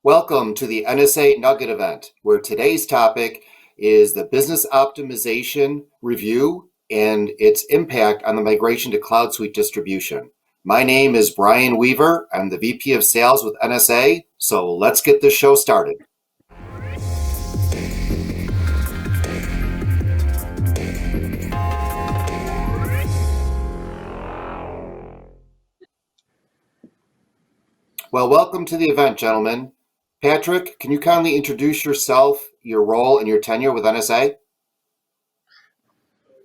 Welcome to the NSA Nugget event, where today's topic is the business optimization review and its impact on the migration to CloudSuite distribution. My name is Brian Weaver. I'm the VP of Sales with NSA, so let's get this show started. Well, welcome to the event, gentlemen. Patrick, can you kindly introduce yourself, your role, and your tenure with NSA?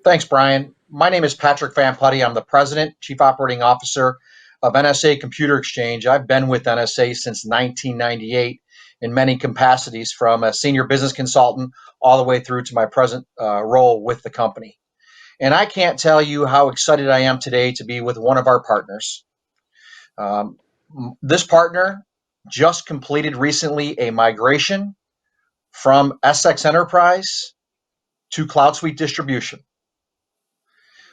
Thanks, Brian. My name is Patrick Van Putty. I'm the President, Chief Operating Officer of NSA Computer Exchange. I've been with NSA since 1998 in many capacities, from a senior business consultant all the way through to my present role with the company. And I can't tell you how excited I am today to be with one of our partners. This partner just completed recently a migration from SX Enterprise to CloudSuite distribution.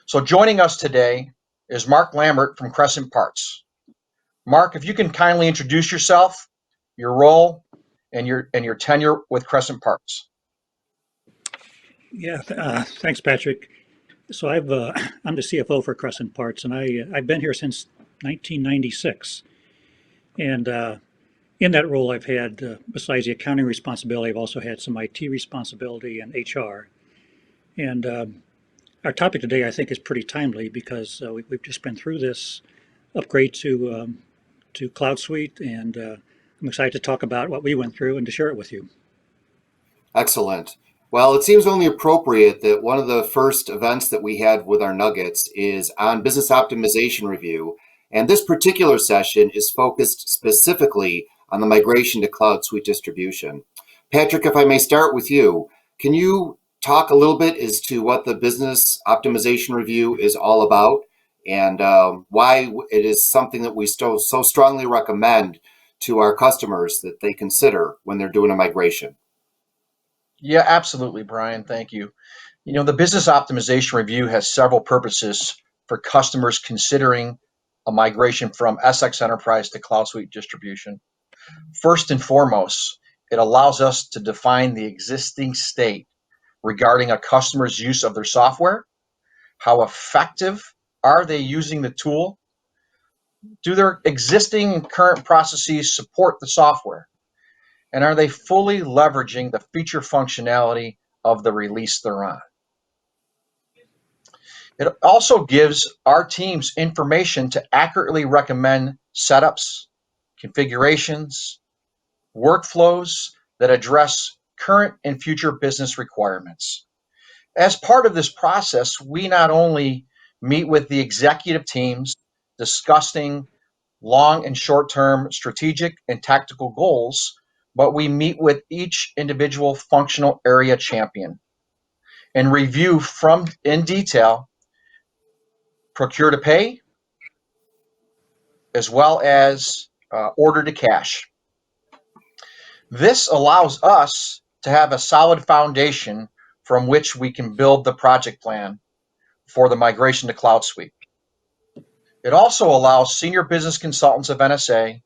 So joining us today is Mark Lambert from Crescent Parts. Mark, if you can kindly introduce yourself, your role, and your tenure with Crescent Parts. Yeah, thanks, Patrick. So I'm the CFO for Crescent Parts, and I've been here since 1996. And in that role, I've had, besides the accounting responsibility, I've also had some IT responsibility and HR. And our topic today, I think, is pretty timely because we've just been through this upgrade to CloudSuite, and I'm excited to talk about what we went through and to share it with you. Excellent. Well, it seems only appropriate that one of the first events that we had with our Nuggets is on business optimization review. And this particular session is focused specifically on the migration to CloudSuite distribution. Patrick, if I may start with you, can you talk a little bit as to what the business optimization review is all about and why it is something that we so strongly recommend to our customers that they consider when they're doing a migration? Yeah, absolutely, Brian. Thank you. You know, the business optimization review has several purposes for customers considering a migration from SX Enterprise to CloudSuite distribution. First and foremost, it allows us to define the existing state regarding a customer's use of their software. How effective are they using the tool? Do their existing and current processes support the software? And are they fully leveraging the feature functionality of the release they're on? It also gives our teams information to accurately recommend setups, configurations, workflows that address current and future business requirements. As part of this process, we not only meet with the executive teams discussing long and short-term strategic and tactical goals, but we meet with each individual functional area champion and review in detail procure to pay, as well as order to cash. This allows us to have a solid foundation from which we can build the project plan for the migration to CloudSuite. It also allows senior business consultants of NSA,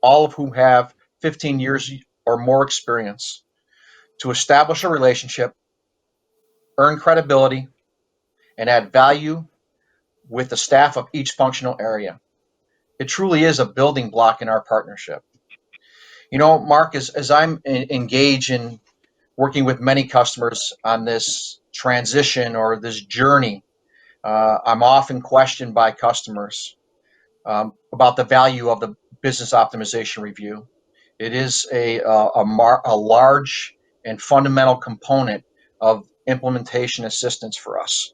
all of whom have 15 years or more experience, to establish a relationship, earn credibility, and add value with the staff of each functional area. It truly is a building block in our partnership. You know, Mark, as I'm engaged in working with many customers on this transition or this journey, I'm often questioned by customers about the value of the business optimization review. It is a large and fundamental component of implementation assistance for us.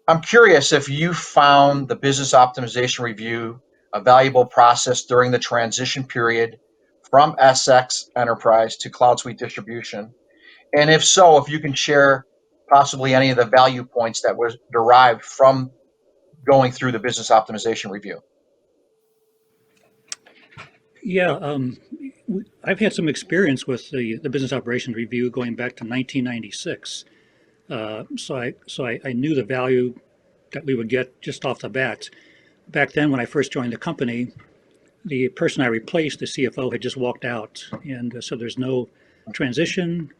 I'm curious if you found the business optimization review a valuable process during the transition period from SX Enterprise to CloudSuite distribution. And if so, if you can share possibly any of the value points that were derived from going through the business optimization review. Yeah, I've had some experience with the business operations review going back to 1996. So I knew the value that we would get just off the bat. Back then, when I first joined the company, the person I replaced, the CFO, had just walked out, and so there's no transition.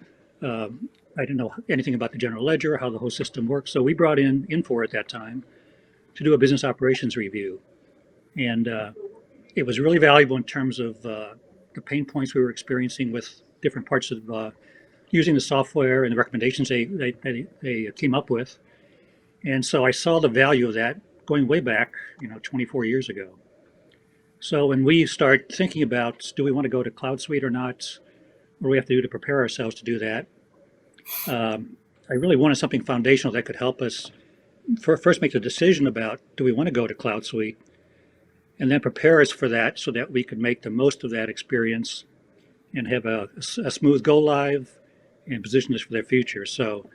I didn't know anything about the general ledger, how the whole system works. So we brought in Infor at that time to do a business operations review, and it was really valuable in terms of the pain points we were experiencing with different parts of using the software and the recommendations they came up with. And so I saw the value of that going way back, 24 years ago. So when we start thinking about, do we want to go to CloudSuite or not? What do we have to do to prepare ourselves to do that? I really wanted something foundational that could help us first make the decision about, do we want to go to CloudSuite? And then prepare us for that so that we could make the most of that experience and have a smooth go live and position us for their future. So,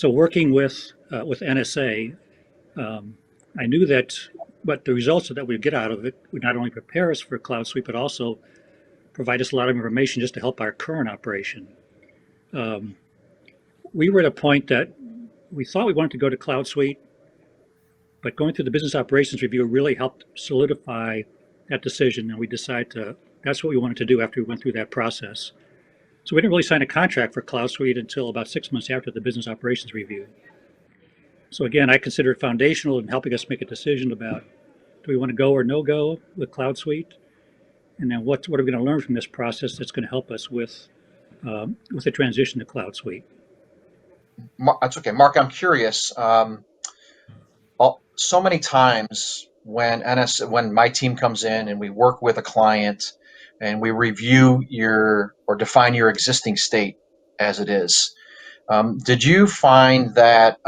working with NSA, I knew that what the results that we would get out of it would not only prepare us for CloudSuite, but also provide us a lot of information just to help our current operation. We were at a point that we thought we wanted to go to CloudSuite, but going through the business operations review really helped solidify that decision, and we decided that's what we wanted to do after we went through that process. So we didn't really sign a contract for CloudSuite until about 6 months after the business operations review. So again, I consider it foundational in helping us make a decision about, do we want to go or no go with CloudSuite? And then what are we going to learn from this process that's going to help us with the transition to CloudSuite? That's okay. Mark, I'm curious. So many times when my team comes in and we work with a client and we review or define your existing state as it is, did you find that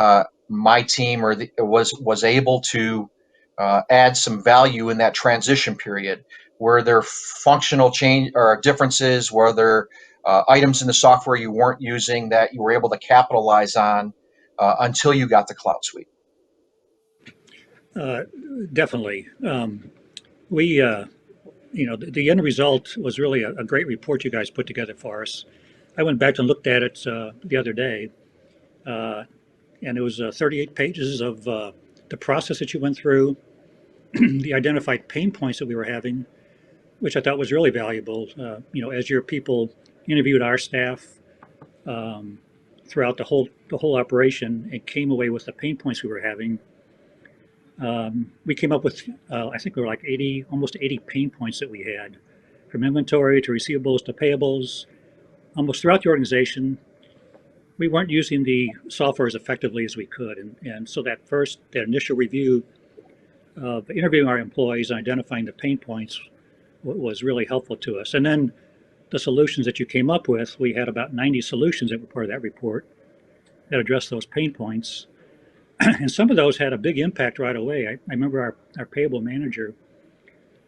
my team was able to add some value in that transition period? Were there functional change or differences? Were there items in the software you weren't using that you were able to capitalize on until you got to CloudSuite? Definitely. The end result was really a great report you guys put together for us. I went back and looked at it the other day, and it was 38 pages of the process that you went through, the identified pain points that we were having, which I thought was really valuable. As your people interviewed our staff throughout the whole operation and came away with the pain points we were having. We came up with, I think we were like almost 80 pain points that we had, from inventory to receivables to payables, almost throughout the organization. We weren't using the software as effectively as we could. And so that initial review of interviewing our employees and identifying the pain points was really helpful to us. And then the solutions that you came up with, we had about 90 solutions that were part of that report that addressed those pain points. And some of those had a big impact right away. I remember our payable manager,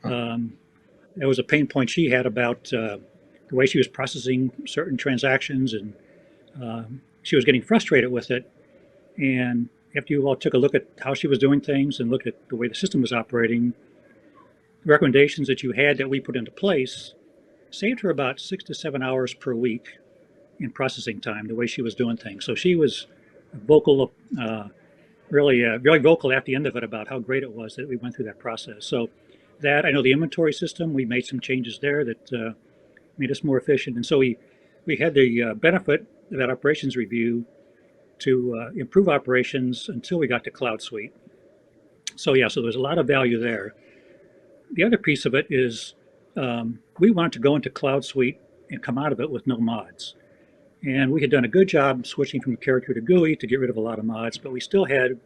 there was a pain point she had about the way she was processing certain transactions, and she was getting frustrated with it. And after you all took a look at how she was doing things and looked at the way the system was operating, the recommendations that you had that we put into place saved her about 6 to 7 hours per week in processing time, the way she was doing things. So she was vocal, really vocal at the end of it about how great it was that we went through that process. So I know the inventory system, we made some changes there that made us more efficient. And so we had the benefit of that operations review to improve operations until we got to CloudSuite. So there's a lot of value there. The other piece of it is we wanted to go into CloudSuite and come out of it with no mods. And we had done a good job switching from character to GUI to get rid of a lot of mods, but we still had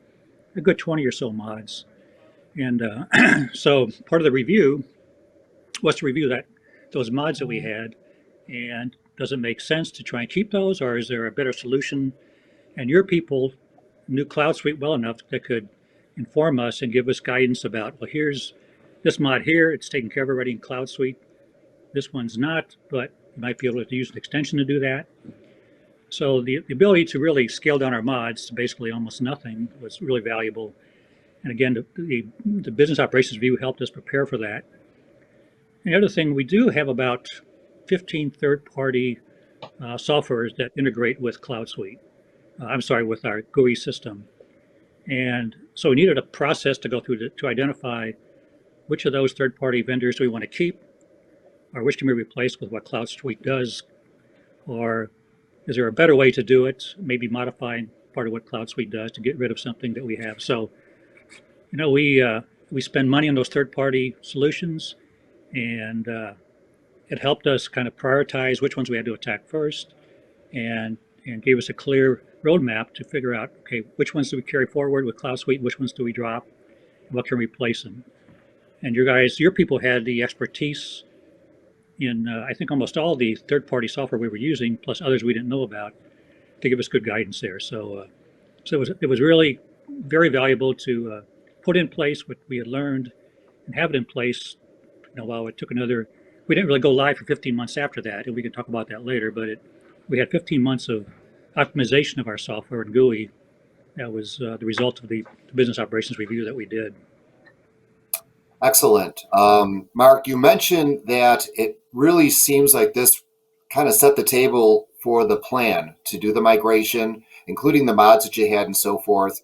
a good 20 or so mods. And so part of the review was to review those mods that we had, and does it make sense to try and keep those, or is there a better solution? And your people knew CloudSuite well enough that could inform us and give us guidance about, well, here's this mod here, it's taken care of already in CloudSuite. This one's not, but you might be able to use an extension to do that. So the ability to really scale down our mods to basically almost nothing was really valuable. And again, the business operations review helped us prepare for that. And the other thing, we do have about 15 third-party softwares that integrate with CloudSuite. With our GUI system. And so we needed a process to go through to identify which of those third-party vendors do we want to keep, or which can be replaced with what CloudSuite does, or is there a better way to do it, maybe modifying part of what CloudSuite does to get rid of something that we have. So, we spend money on those third-party solutions, and it helped us kind of prioritize which ones we had to attack first, and gave us a clear roadmap to figure out, okay, which ones do we carry forward with CloudSuite, which ones do we drop, and what can we replace them. And your people had the expertise in, I think, almost all the third-party software we were using, plus others we didn't know about, to give us good guidance there. So it was really very valuable to put in place what we had learned and have it in place. While it took we didn't really go live for 15 months after that, and we can talk about that later. But we had 15 months of optimization of our software and GUI. That was the result of the business operations review that we did. Excellent. Mark, you mentioned that it really seems like this kind of set the table for the plan to do the migration, including the mods that you had and so forth.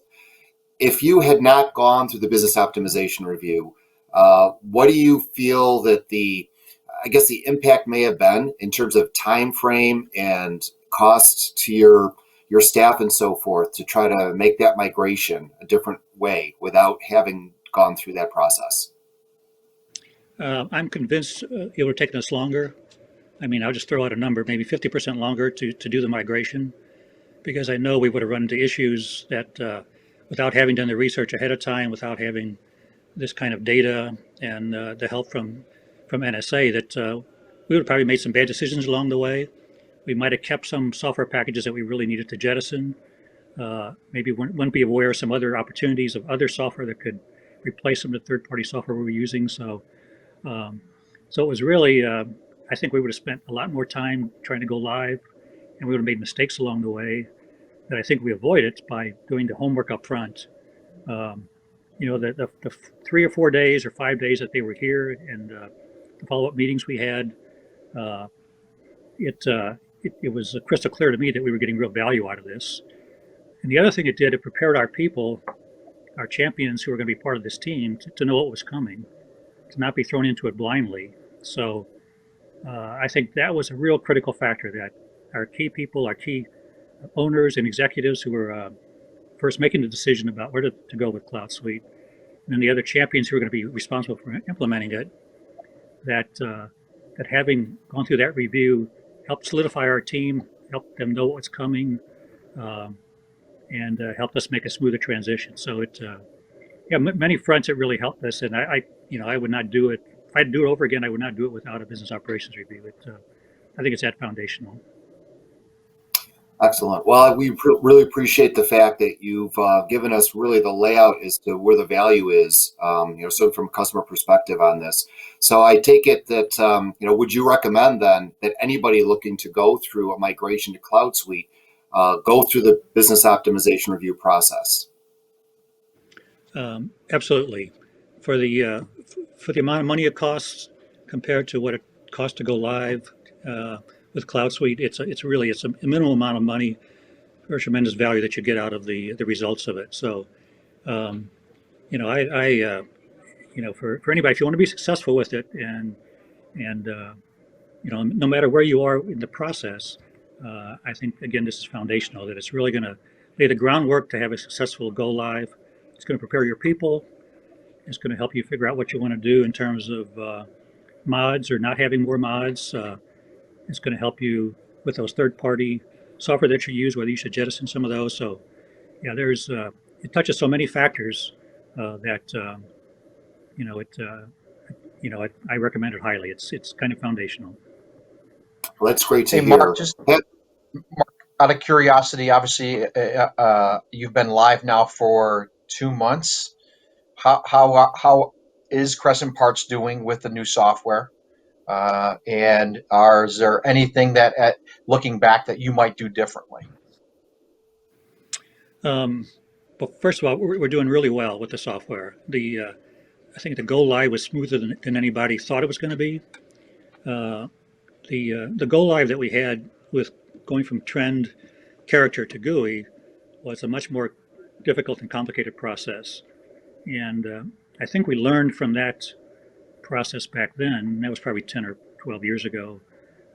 If you had not gone through the business optimization review, what do you feel that the impact may have been in terms of time frame and costs to your staff and so forth to try to make that migration a different way without having gone through that process? I'm convinced it would have taken us longer. I mean, I'll just throw out a number, maybe 50% longer to do the migration, because I know we would have run into issues that without having done the research ahead of time, without having this kind of data and the help from NSA, that we would have probably made some bad decisions along the way. We might have kept some software packages that we really needed to jettison. Maybe wouldn't be aware of some other opportunities of other software that could replace some of the third-party software we were using. So it was really, I think we would have spent a lot more time trying to go live, and we would have made mistakes along the way that I think we avoided by doing the homework up front. The 3 or 4 days or 5 days that they were here and the follow-up meetings we had, it was crystal clear to me that we were getting real value out of this. And the other thing it did, it prepared our people, our champions who were going to be part of this team, to know what was coming, to not be thrown into it blindly. So I think that was a real critical factor, that our key people, our key owners and executives who were first making the decision about where to go with CloudSuite, and then the other champions who were going to be responsible for implementing it, that having gone through that review helped solidify our team, helped them know what's coming, and helped us make a smoother transition. So many fronts it really helped us, and I would not do it. If I'd do it over again, I would not do it without a business operations review. I think it's that foundational. Excellent. Well, we really appreciate the fact that you've given us really the layout as to where the value is, so from a customer perspective on this. So I take it that, would you recommend then that anybody looking to go through a migration to CloudSuite go through the business optimization review process? Absolutely. For the amount of money it costs compared to what it costs to go live with CloudSuite, it's a minimal amount of money for a tremendous value that you get out of the results of it. So, for anybody, if you want to be successful with it, and no matter where you are in the process, I think again this is foundational. That it's really going to lay the groundwork to have a successful go live. It's going to prepare your people. It's going to help you figure out what you want to do in terms of mods or not having more mods. It's going to help you with those third-party software that you use, whether you should jettison some of those. So, yeah, it touches so many factors that I recommend it highly. It's kind of foundational. Well, that's great to Hey, hear. Mark, Mark, out of curiosity, obviously, you've been live now for 2 months. How is Crescent Parts doing with the new software? And is there anything that, looking back, that you might do differently? But first of all, we're doing really well with the software. I think the go live was smoother than anybody thought it was going to be. The go live that we had with going from trend character to GUI was a much more difficult and complicated process. And I think we learned from that process back then, and that was probably 10 or 12 years ago,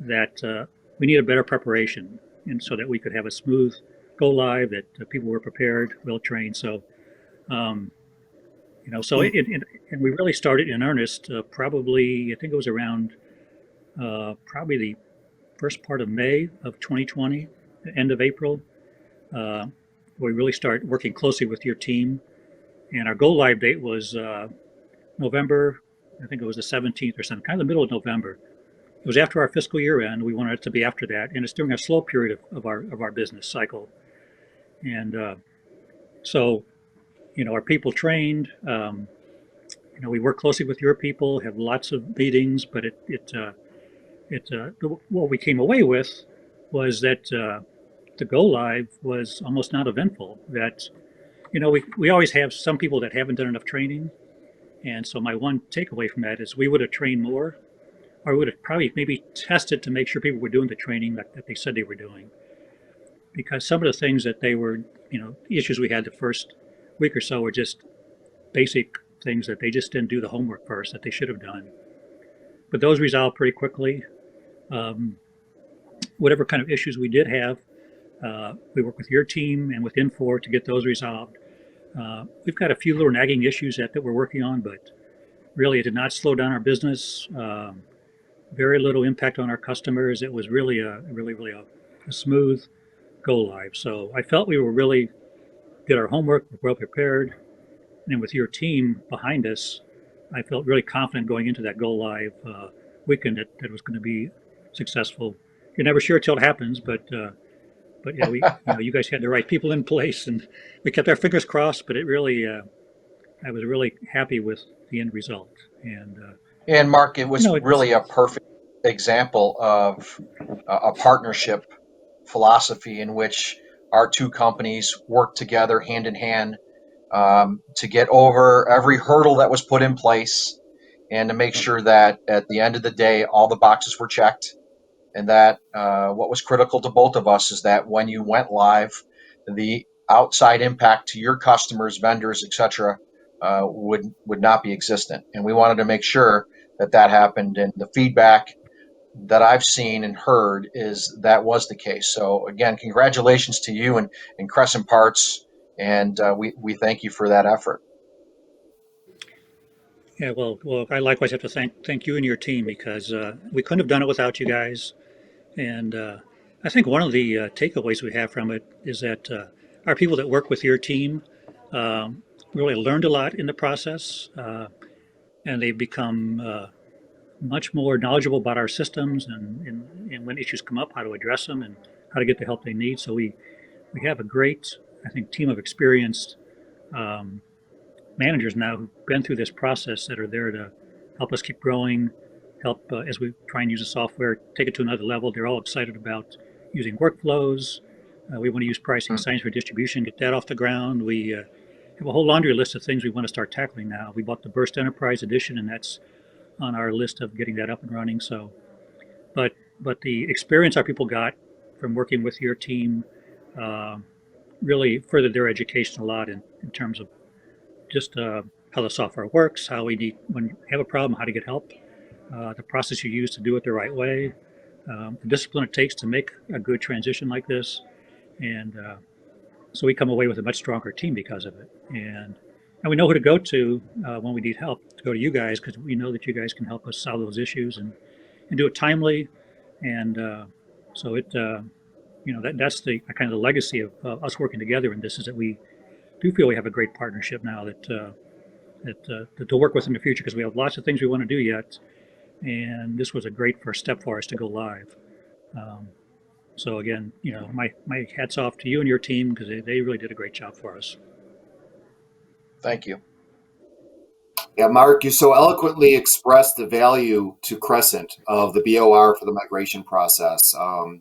that we needed better preparation, and so that we could have a smooth go live, that people were prepared, well trained. So, um, and we really started in earnest probably, I think it was around probably the first part of May of 2020, end of April. Uh, we really started working closely with your team, and our go live date was November. I think it was the 17th or something, kind of the middle of November. It was after our fiscal year end. We wanted it to be after that, and it's during a slow period of our business cycle. And so, our people trained. We work closely with your people, have lots of meetings, but what we came away with was that the go live was almost not eventful. That we always have some people that haven't done enough training, and so my one takeaway from that is we would have trained more, or we would have probably maybe tested to make sure people were doing the training that they said they were doing. Because some of the things that they were, issues we had the first week or so were just basic things that they just didn't do the homework first that they should have done. But those resolved pretty quickly. Whatever kind of issues we did have, we work with your team and with Infor to get those resolved. We've got a few little nagging issues that we're working on, but really it did not slow down our business. Very little impact on our customers. It was really a smooth go live. So I felt we were really did our homework, well prepared, and with your team behind us, I felt really confident going into that go live weekend that it was going to be successful. You're never sure till it happens, but yeah, you guys had the right people in place, and we kept our fingers crossed. But it really, I was really happy with the end result. And Mark, it was really a perfect example of a partnership philosophy in which our two companies worked together hand in hand to get over every hurdle that was put in place and to make sure that at the end of the day, all the boxes were checked. And that what was critical to both of us is that when you went live, the outside impact to your customers, vendors, etc., would not be existent. And we wanted to make sure that happened. And the feedback that I've seen and heard is that was the case. So again, congratulations to you and Crescent Parts, and we thank you for that effort. Yeah, well, I likewise have to thank you and your team because we couldn't have done it without you guys. And I think one of the takeaways we have from it is that our people that work with your team really learned a lot in the process, and they've become much more knowledgeable about our systems and when issues come up, how to address them and how to get the help they need. So we have a great, I think, team of experienced managers now who've been through this process that are there to help us keep growing, help as we try and use the software, take it to another level. They're all excited about using workflows. We want to use pricing science for distribution, get that off the ground. We have a whole laundry list of things we want to start tackling now. We bought the Burst Enterprise Edition, and that's on our list of getting that up and running. So, but the experience our people got from working with your team really furthered their education a lot in terms of just how the software works, how we need, when you have a problem, how to get help, the process you use to do it the right way, the discipline it takes to make a good transition like this. And so we come away with a much stronger team because of it. And we know who to go to when we need help, to go to you guys, because we know that you guys can help us solve those issues and do it timely. And so that's the kind of the legacy of us working together in this, is that we do feel we have a great partnership now that to work with in the future, because we have lots of things we want to do yet. And this was a great first step for us to go live. So again, my hats off to you and your team, because they really did a great job for us. Thank you. Yeah, Mark, you so eloquently expressed the value to Crescent of the BOR for the migration process.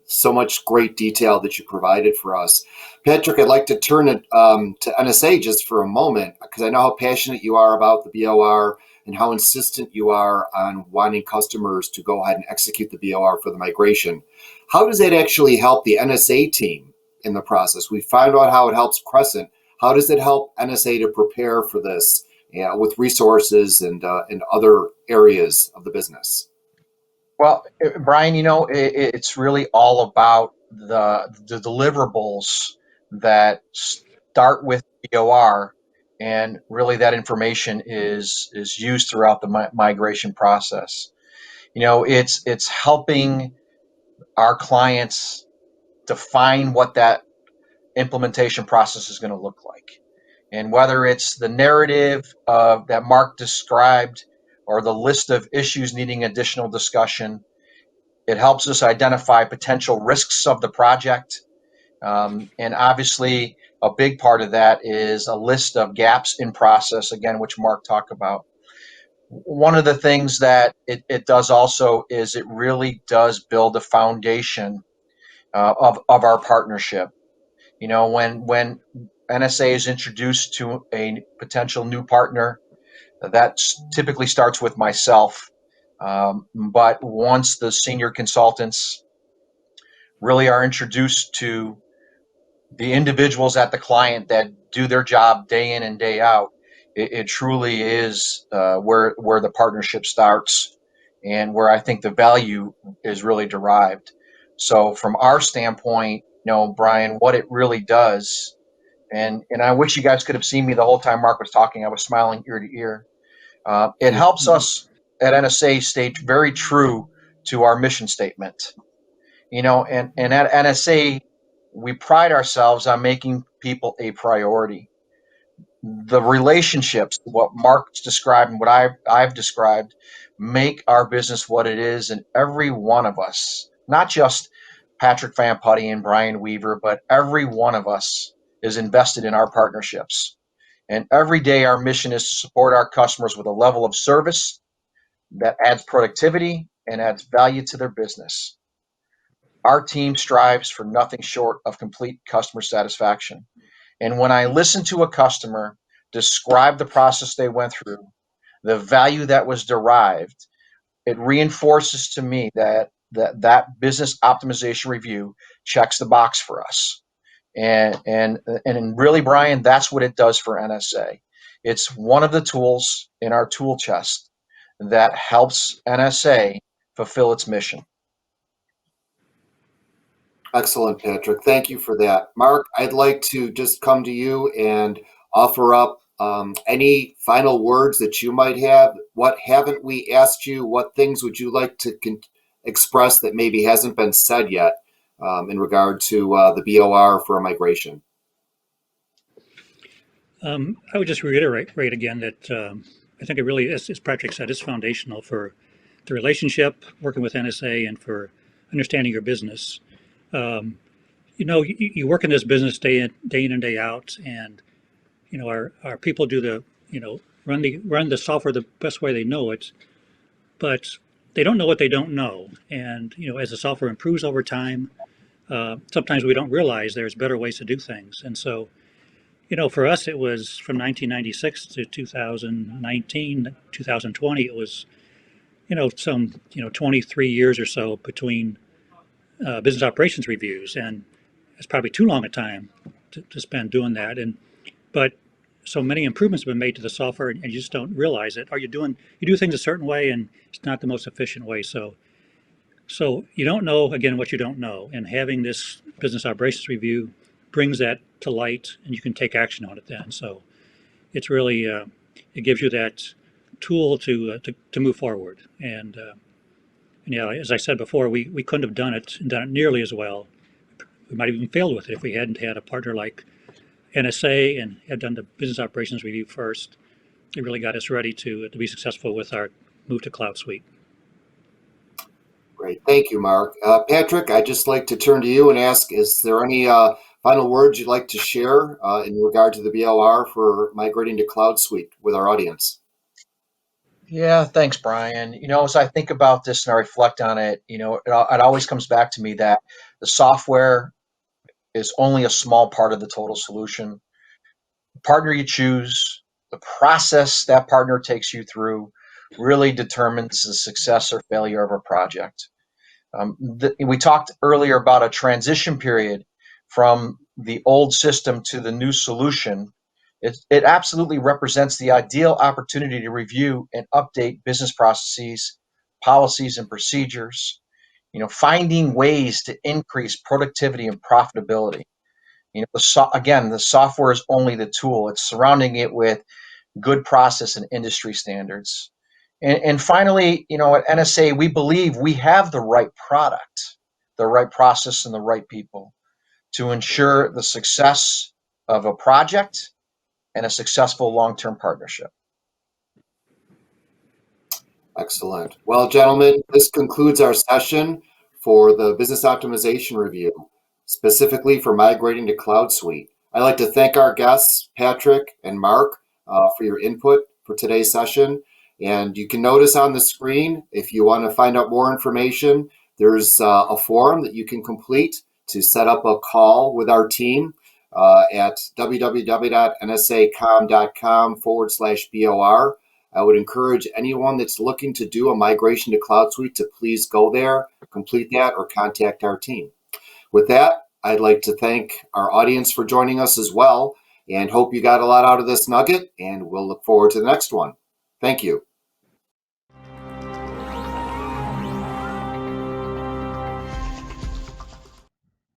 So much great detail that you provided for us. Patrick, I'd like to turn it to NSA just for a moment, because I know how passionate you are about the BOR and how insistent you are on wanting customers to go ahead and execute the BOR for the migration. How does that actually help the NSA team in the process? We found out how it helps Crescent. How does it help NSA to prepare for this with resources and other areas of the business? Well, Brian, it's really all about the deliverables that start with BOR, and really that information is used throughout the migration process. It's helping our clients define what that implementation process is going to look like. And whether it's the narrative that Mark described or the list of issues needing additional discussion, it helps us identify potential risks of the project. And obviously, a big part of that is a list of gaps in process, again, which Mark talked about. One of the things that it does also is it really does build a foundation of our partnership. When NSA is introduced to a potential new partner, that typically starts with myself. But once the senior consultants really are introduced to the individuals at the client that do their job day in and day out, it truly is where the partnership starts, and where I think the value is really derived. So from our standpoint, Brian, what it really does, and I wish you guys could have seen me the whole time Mark was talking. I was smiling ear to ear. It helps us at NSA stay very true to our mission statement. And at NSA, we pride ourselves on making people a priority. The relationships, what Mark's described and what I've described, make our business what it is. And every one of us, not just Patrick Van Putty and Brian Weaver, but every one of us is invested in our partnerships. And every day our mission is to support our customers with a level of service that adds productivity and adds value to their business. Our team strives for nothing short of complete customer satisfaction. And when I listen to a customer describe the process they went through, the value that was derived, it reinforces to me that business optimization review checks the box for us. And really, Brian, that's what it does for NSA. It's one of the tools in our tool chest that helps NSA fulfill its mission. Excellent, Patrick. Thank you for that. Mark, I'd like to just come to you and offer up any final words that you might have. What haven't we asked you? What things would you like to express that maybe hasn't been said yet in regard to the BOR for a migration? I would just reiterate again that I think it really, as Patrick said, is foundational for the relationship, working with NSA, and for understanding your business. You work in this business day in and day out, and our people do run the software the best way they know it, but they don't know what they don't know. And as the software improves over time, sometimes we don't realize there's better ways to do things. And so, for us, it was from 1996 to 2019, 2020. It was some 23 years or so between business operations reviews, and it's probably too long a time to spend doing that. But so many improvements have been made to the software, and you just don't realize it. Or you do things a certain way, and it's not the most efficient way. So you don't know, again, what you don't know, and having this business operations review brings that to light, and you can take action on it then. So it's really it gives you that tool to move forward. And yeah, as I said before, we couldn't have done it nearly as well. We might have even failed with it if we hadn't had a partner like NSA and had done the business operations review first. It really got us ready to be successful with our move to CloudSuite. Great. Thank you, Mark. Patrick, I'd just like to turn to you and ask, is there any final words you'd like to share in regard to the BOR for migrating to CloudSuite with our audience? Yeah, thanks, Brian. As I think about this and I reflect on it, it always comes back to me that the software is only a small part of the total solution. The partner you choose, the process that partner takes you through really determines the success or failure of a project. We talked earlier about a transition period from the old system to the new solution. It absolutely represents the ideal opportunity to review and update business processes, policies, and procedures, finding ways to increase productivity and profitability. Again, the software is only the tool. It's surrounding it with good process and industry standards. And finally, at NSA, we believe we have the right product, the right process, and the right people to ensure the success of a project and a successful long-term partnership. Excellent. Well, gentlemen, this concludes our session for the Business Optimization Review, specifically for migrating to CloudSuite. I'd like to thank our guests, Patrick and Mark, for your input for today's session. And you can notice on the screen, if you want to find out more information, there's a form that you can complete to set up a call with our team at www.nsacom.com/BOR. I would encourage anyone that's looking to do a migration to CloudSuite to please go there, complete that, or contact our team. With that, I'd like to thank our audience for joining us as well, and hope you got a lot out of this nugget, and we'll look forward to the next one. Thank you.